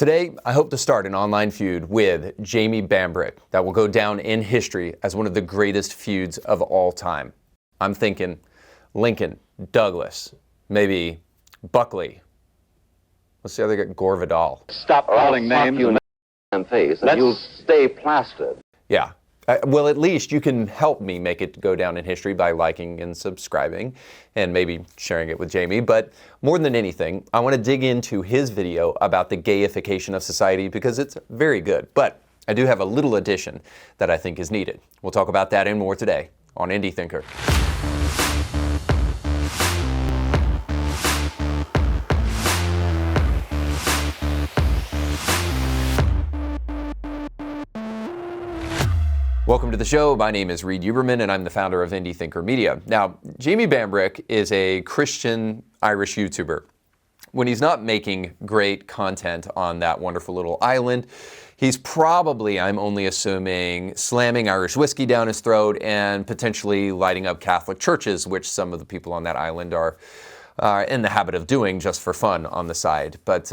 Today, I hope to start an online feud with Jamie Bambrick that will go down in history as one of the greatest feuds of all time. I'm thinking Lincoln, Douglas, maybe Buckley. What's the other guy? Gore Vidal. Stop calling names and face, and you'll stay plastered. Yeah. Well, at least you can help me make it go down in history by liking and subscribing and maybe sharing it with Jamie. But more than anything, I want to dig into his video about the gayification of society because it's very good. But I do have a little addition that I think is needed. We'll talk about that and more today on Indie Thinker. Welcome to the show. My name is Reed Uberman, and I'm the founder of Indie Thinker Media. Now, Jamie Bambrick is a Christian Irish YouTuber. When he's not making great content on that wonderful little island, he's probably, I'm only assuming, slamming Irish whiskey down his throat and potentially lighting up Catholic churches, which some of the people on that island are in the habit of doing just for fun on the side. But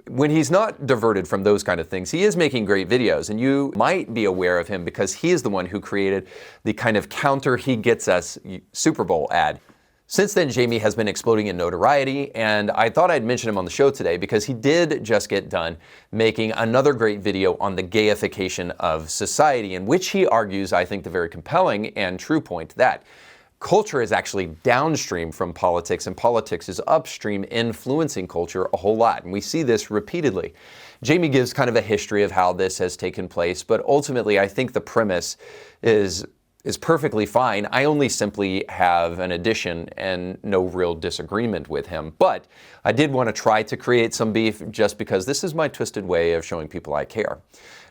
when he's not diverted from those kind of things, he is making great videos, and you might be aware of him because he is the one who created the kind of counter he gets us Super Bowl ad. Since then, Jamie has been exploding in notoriety, and I thought I'd mention him on the show today because he did just get done making another great video on the gayification of society, in which he argues, I think, the very compelling and true point that culture is actually downstream from politics, and politics is upstream, influencing culture a whole lot. And we see this repeatedly. Jamie gives kind of a history of how this has taken place, but ultimately I think the premise is perfectly fine. I only simply have an addition and no real disagreement with him. But I did want to try to create some beef just because this is my twisted way of showing people I care.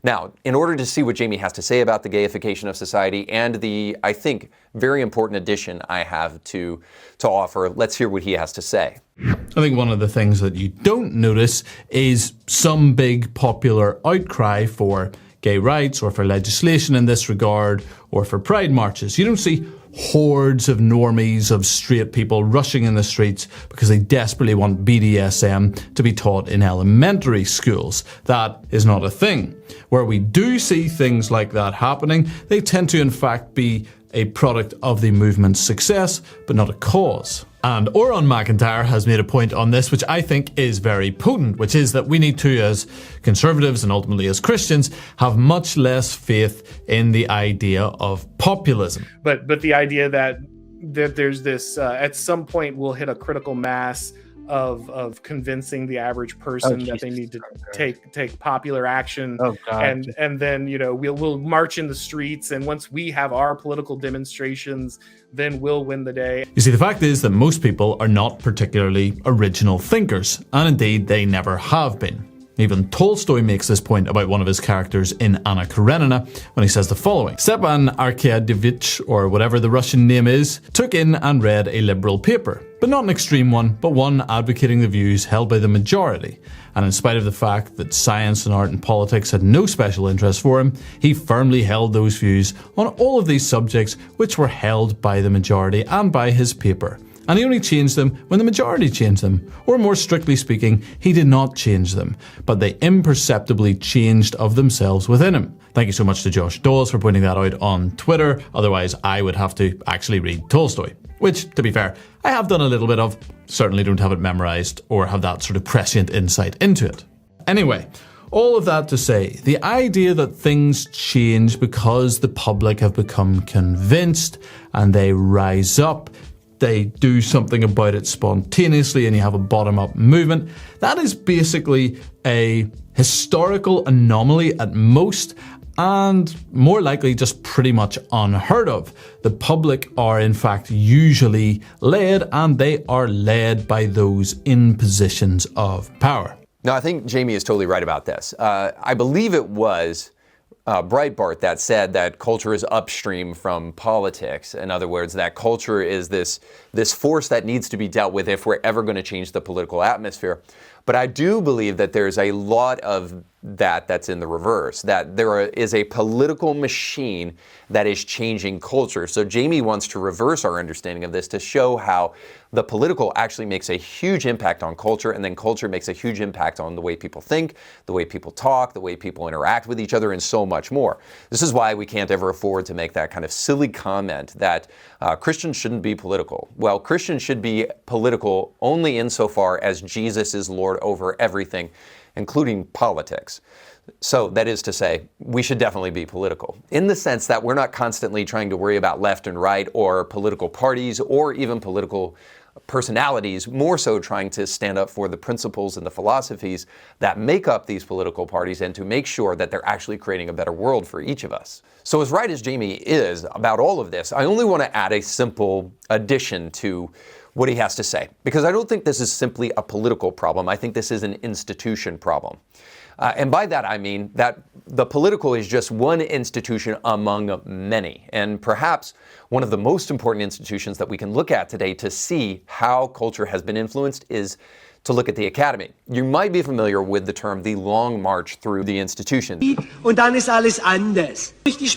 Now, in order to see what Jamie has to say about the gayification of society and the, I think, very important addition I have to offer, let's hear what he has to say. I think one of the things that you don't notice is some big popular outcry for gay rights or for legislation in this regard or for pride marches. You don't see hordes of normies, of straight people rushing in the streets because they desperately want BDSM to be taught in elementary schools. That is not a thing. Where we do see things like that happening, they tend to in fact be a product of the movement's success, but not a cause. And Oran McIntyre has made a point on this, which I think is very potent, which is that we need to, as conservatives and ultimately as Christians, have much less faith in the idea of populism. But the idea that there's this, at some point we'll hit a critical mass of convincing the average person that they need to take popular action, and then we'll march in the streets, and once we have our political demonstrations, then we'll win the day. You see, the fact is that most people are not particularly original thinkers, and indeed they never have been. Even Tolstoy makes this point about one of his characters in Anna Karenina when he says the following: Stepan Arkadyevich, or whatever the Russian name is, took in and read a liberal paper, but not an extreme one, but one advocating the views held by the majority. And in spite of the fact that science and art and politics had no special interest for him, he firmly held those views on all of these subjects which were held by the majority and by his paper. And he only changed them when the majority changed them. Or more strictly speaking, he did not change them, but they imperceptibly changed of themselves within him. Thank you so much to Josh Dawes for pointing that out on Twitter. Otherwise, I would have to actually read Tolstoy. Which, to be fair, I have done a little bit of. Certainly don't have it memorized or have that sort of prescient insight into it. Anyway, all of that to say, the idea that things change because the public have become convinced and they rise up, they do something about it spontaneously, and you have a bottom-up movement. That is basically a historical anomaly at most, and more likely just pretty much unheard of. The public are in fact usually led, and they are led by those in positions of power. Now, I think Jamie is totally right about this. I believe it was Breitbart that said that culture is upstream from politics. In other words, that culture is this force that needs to be dealt with if we're ever going to change the political atmosphere. But I do believe that there's a lot of that's in the reverse, that there is a political machine that is changing culture. So Jamie wants to reverse our understanding of this to show how the political actually makes a huge impact on culture, and then culture makes a huge impact on the way people think, the way people talk, the way people interact with each other, and so much more. This is why we can't ever afford to make that kind of silly comment that Christians shouldn't be political. Well, Christians should be political only insofar as Jesus is Lord over everything, including politics. So that is to say, we should definitely be political in the sense that we're not constantly trying to worry about left and right or political parties or even political personalities, more so trying to stand up for the principles and the philosophies that make up these political parties and to make sure that they're actually creating a better world for each of us. So as right as Jamie is about all of this, I only want to add a simple addition to what he has to say, because I don't think this is simply a political problem. I think this is an institution problem. And by that I mean that the political is just one institution among many, and perhaps one of the most important institutions that we can look at today to see how culture has been influenced is to look at the academy. You might be familiar with the term the long march through the institution. Und dann ist alles anders. Durch die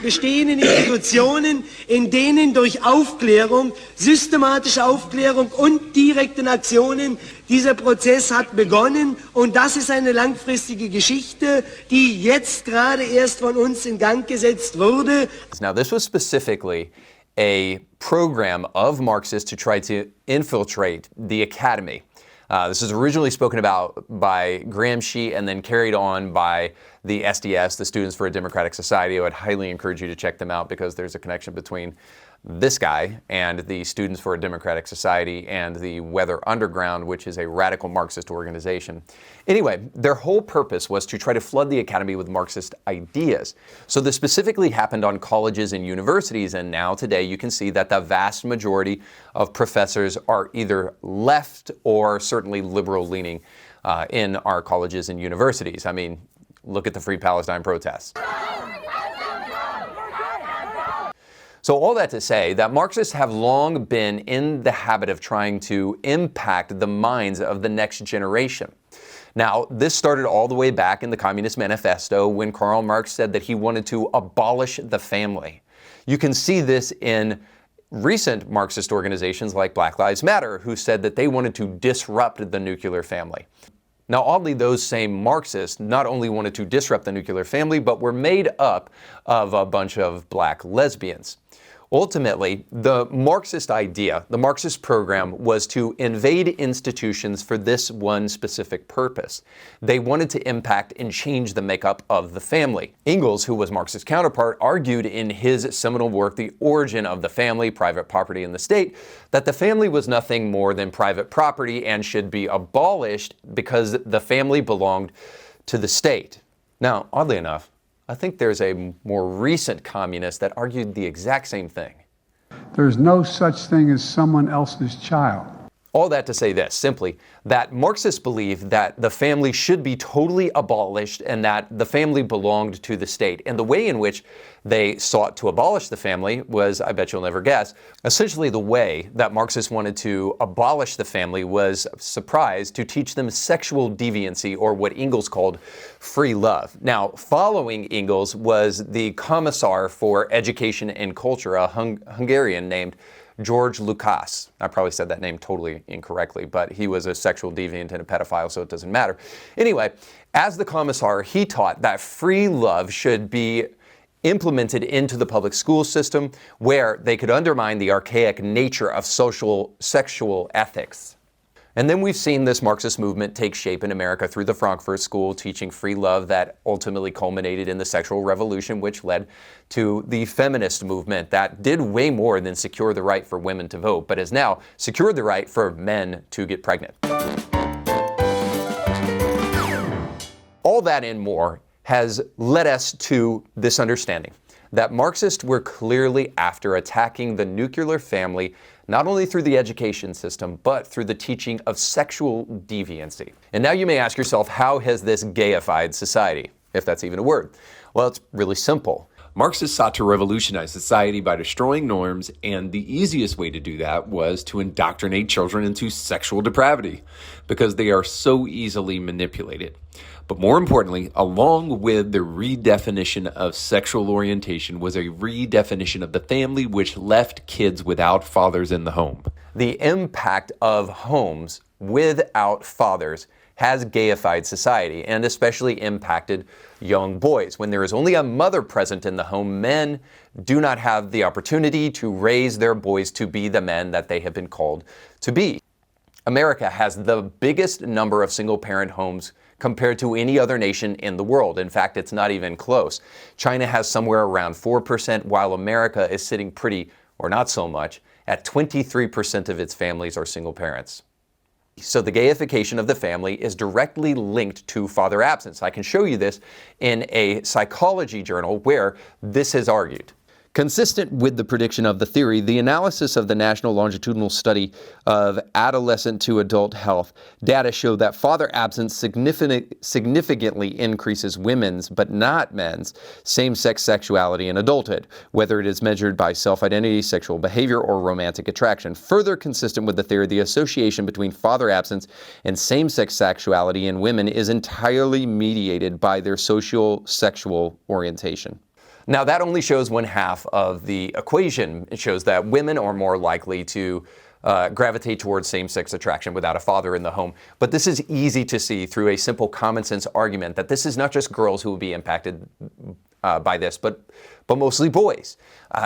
bestehenden Institutionen, in denen durch Aufklärung, systematische Aufklärung und direkten Aktionen dieser Prozess hat begonnen, und das ist eine langfristige Geschichte, die jetzt gerade erst von uns in Gang gesetzt wurde. Now this was specifically a program of Marxists to try to infiltrate the academy. This was originally spoken about by Gramsci and then carried on by the SDS, the Students for a Democratic Society. I would highly encourage you to check them out because there's a connection between this guy and the Students for a Democratic Society and the Weather Underground, which is a radical Marxist organization. Anyway, their whole purpose was to try to flood the academy with Marxist ideas. So this specifically happened on colleges and universities, and now today you can see that the vast majority of professors are either left or certainly liberal-leaning in our colleges and universities. I mean, look at the Free Palestine protests. So all that to say that Marxists have long been in the habit of trying to impact the minds of the next generation. Now, this started all the way back in the Communist Manifesto when Karl Marx said that he wanted to abolish the family. You can see this in recent Marxist organizations like Black Lives Matter, who said that they wanted to disrupt the nuclear family. Now, oddly, those same Marxists not only wanted to disrupt the nuclear family, but were made up of a bunch of black lesbians. Ultimately, the Marxist idea, the Marxist program, was to invade institutions for this one specific purpose. They wanted to impact and change the makeup of the family. Engels, who was Marx's counterpart, argued in his seminal work, The Origin of the Family, Private Property and the State, that the family was nothing more than private property and should be abolished because the family belonged to the state. Now, oddly enough, I think there's a more recent communist that argued the exact same thing. There's no such thing as someone else's child. All that to say this, simply, that Marxists believe that the family should be totally abolished and that the family belonged to the state. And the way in which they sought to abolish the family was, I bet you'll never guess, essentially the way that Marxists wanted to abolish the family was, surprise, to teach them sexual deviancy, or what Engels called free love. Now, following Engels was the Commissar for Education and Culture, a Hungarian named George Lukács. I probably said that name totally incorrectly, but he was a sexual deviant and a pedophile, so it doesn't matter. Anyway, as the Commissar, he taught that free love should be implemented into the public school system, where they could undermine the archaic nature of sexual ethics. And then we've seen this Marxist movement take shape in America through the Frankfurt School, teaching free love that ultimately culminated in the sexual revolution, which led to the feminist movement that did way more than secure the right for women to vote, but has now secured the right for men to get pregnant. All that and more has led us to this understanding that Marxists were clearly after attacking the nuclear family, not only through the education system, but through the teaching of sexual deviancy. And now you may ask yourself, how has this gayified society, if that's even a word? Well, it's really simple. Marxists sought to revolutionize society by destroying norms, and the easiest way to do that was to indoctrinate children into sexual depravity, because they are so easily manipulated. But more importantly, along with the redefinition of sexual orientation was a redefinition of the family, which left kids without fathers in the home. The impact of homes without fathers has gayified society and especially impacted young boys. When there is only a mother present in the home, men do not have the opportunity to raise their boys to be the men that they have been called to be. America has the biggest number of single-parent homes compared to any other nation in the world. In fact, it's not even close. China has somewhere around 4%, while America is sitting pretty, or not so much, at 23% of its families are single parents. So the gayification of the family is directly linked to father absence. I can show you this in a psychology journal where this is argued. Consistent with the prediction of the theory, the analysis of the National Longitudinal Study of Adolescent to Adult Health data show that father absence significantly increases women's, but not men's, same-sex sexuality in adulthood, whether it is measured by self-identity, sexual behavior, or romantic attraction. Further consistent with the theory, the association between father absence and same-sex sexuality in women is entirely mediated by their social-sexual orientation. Now, that only shows one half of the equation. It shows that women are more likely to gravitate towards same-sex attraction without a father in the home. But this is easy to see through a simple common sense argument that this is not just girls who will be impacted by this, but mostly boys.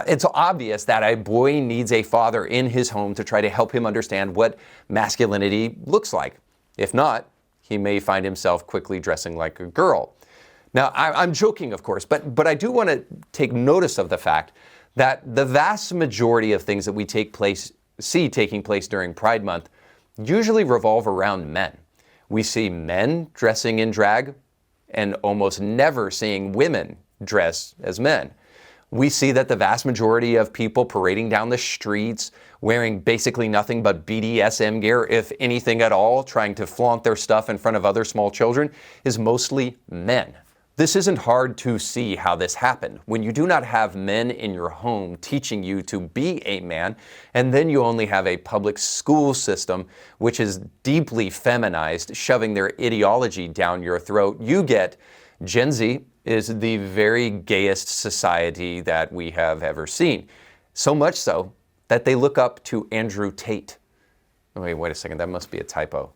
It's obvious that a boy needs a father in his home to try to help him understand what masculinity looks like. If not, he may find himself quickly dressing like a girl. Now, I'm joking, of course, but I do want to take notice of the fact that the vast majority of things that we see taking place during Pride Month usually revolve around men. We see men dressing in drag and almost never seeing women dress as men. We see that the vast majority of people parading down the streets wearing basically nothing but BDSM gear, if anything at all, trying to flaunt their stuff in front of other small children, is mostly men. This isn't hard to see how this happened. When you do not have men in your home teaching you to be a man, and then you only have a public school system which is deeply feminized, shoving their ideology down your throat, you get Gen Z is the very gayest society that we have ever seen. So much so that they look up to Andrew Tate. Wait a second, that must be a typo.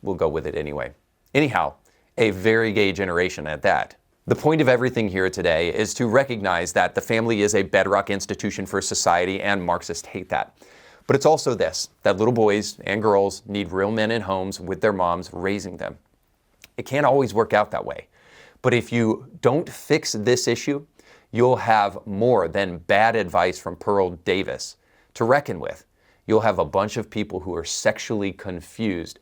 We'll go with it anyway. Anyhow, a very gay generation at that. The point of everything here today is to recognize that the family is a bedrock institution for society, and Marxists hate that. But it's also this, that little boys and girls need real men in homes with their moms raising them. It can't always work out that way. But if you don't fix this issue, you'll have more than bad advice from Pearl Davis to reckon with. You'll have a bunch of people who are sexually confused,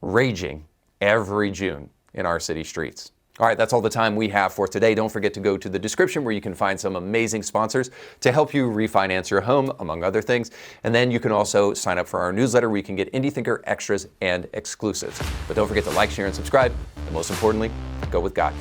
raging every June in our city streets. All right, that's all the time we have for today. Don't forget to go to the description where you can find some amazing sponsors to help you refinance your home, among other things. And then you can also sign up for our newsletter where you can get Indie Thinker extras and exclusives. But don't forget to like, share, and subscribe. And most importantly, go with God.